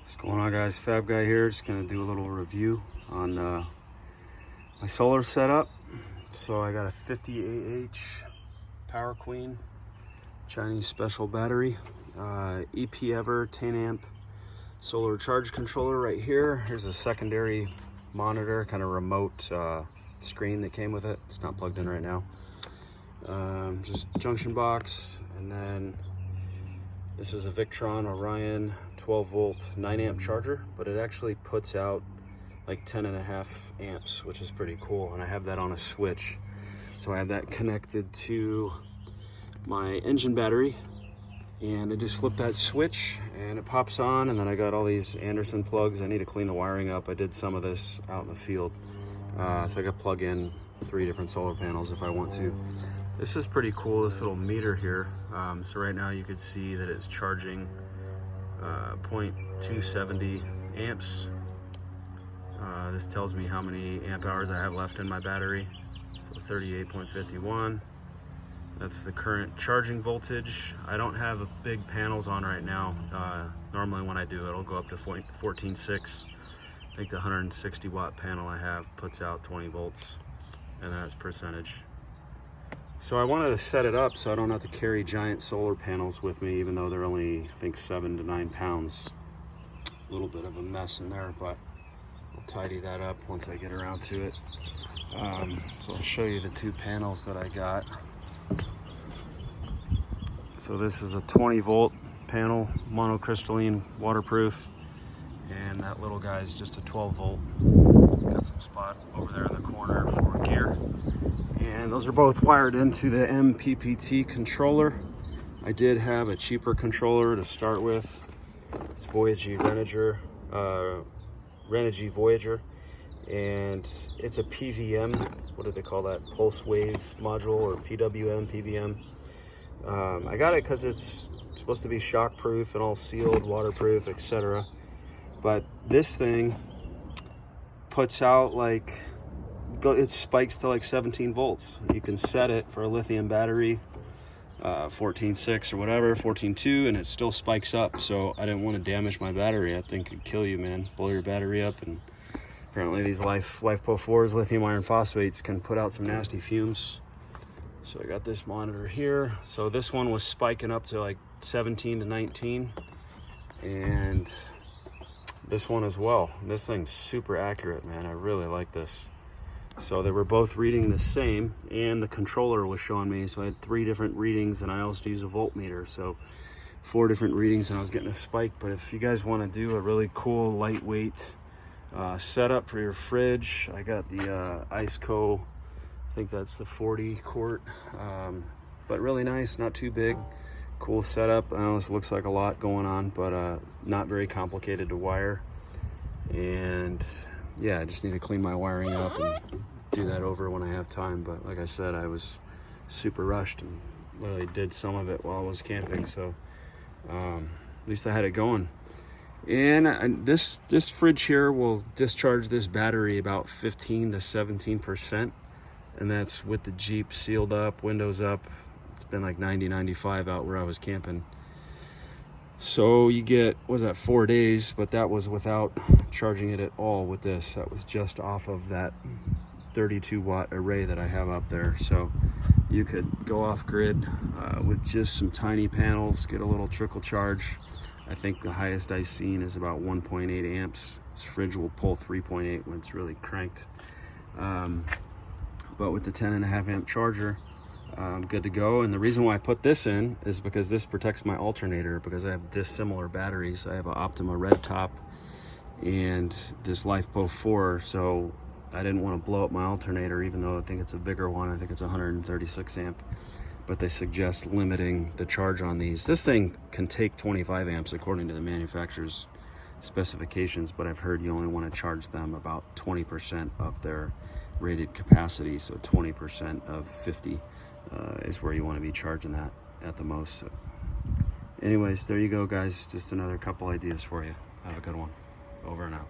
What's going on, guys? Fab Guy here. Just gonna do a little review on my solar setup. So I got a 50AH Power Queen Chinese special battery, EP Ever 10 amp solar charge controller right here. Here's a secondary monitor, kind of remote screen that came with it. It's not plugged in right now. Just junction box, and then this is a Victron Orion 12 volt 9 amp charger, but it actually puts out like 10.5 amps, which is pretty cool. And I have that on a switch. So I have that connected to my engine battery, and I just flip that switch and it pops on. And then I got all these Anderson plugs. I need to clean the wiring up. I did some of this out in the field. So I could plug in 3 different solar panels if I want to. This is pretty cool, this little meter here. So right now you could see that it's charging 0.270 amps. This tells me how many amp hours I have left in my battery. So 38.51. That's the current charging voltage. I don't have big panels on right now. Normally when I do, it'll go up to 14.6. I think the 160 watt panel I have puts out 20 volts, and that's percentage. So I wanted to set it up so I don't have to carry giant solar panels with me, even though they're only, I think, 7 to 9 pounds. A little bit of a mess in there, but I'll tidy that up once I get around to it. So I'll show you the 2 panels that I got. So this is a 20 volt panel, monocrystalline, waterproof, and that little guy is just a 12 volt. Got some spot over there in the corner for gear. And those are both wired into the MPPT controller. I did have a cheaper controller to start with. It's Renogy Voyager, and it's a PVM. What do they call that? Pulse wave module, or PWM, PVM. I got it because it's supposed to be shock proof and all sealed, waterproof, etc. But this thing puts out like, it spikes to like 17 volts. You can set it for a lithium battery, 14.6 or whatever, 14.2, and it still spikes up. So I didn't want to damage my battery. I think it'd kill you, man. Blow your battery up. And apparently these LiFePO4s, lithium iron phosphates, can put out some nasty fumes. So I got this monitor here. So this one was spiking up to like 17 to 19, and this one as well. This thing's super accurate, man. I really like this. So they were both reading the same, and the controller was showing me. So I had 3 different readings, and I also use a voltmeter. So 4 different readings, and I was getting a spike. But if you guys want to do a really cool, lightweight setup for your fridge, I got the Iceco, I think that's the 40 quart, but really nice, not too big. Cool setup. I know this looks like a lot going on, but not very complicated to wire. And yeah, I just need to clean my wiring up and do that over when I have time. But like I said, I was super rushed and literally did some of it while I was camping. So at least I had it going. And this fridge here will discharge this battery about 15 to 17%. And that's with the Jeep sealed up, windows up. It's been like 90, 95 out where I was camping. So you get, what was that, 4 days, but that was without charging it at all with this. That was just off of that 32 watt array that I have up there. So you could go off grid with just some tiny panels, get a little trickle charge. I think the highest I've seen is about 1.8 amps. This fridge will pull 3.8 when it's really cranked. But with the 10.5 amp charger, I'm good to go. And the reason why I put this in is because this protects my alternator, because I have dissimilar batteries. I have an Optima red top and this LiFePO4, so I didn't want to blow up my alternator, even though I think it's a bigger one. I think it's 136 amp, but they suggest limiting the charge on these. This thing can take 25 amps according to the manufacturer's specifications, but I've heard you only want to charge them about 20% of their rated capacity. So 20% of 50 is where you want to be charging that at the most. So anyways, there you go, guys. Just another couple ideas for you. Have a good one. Over and out.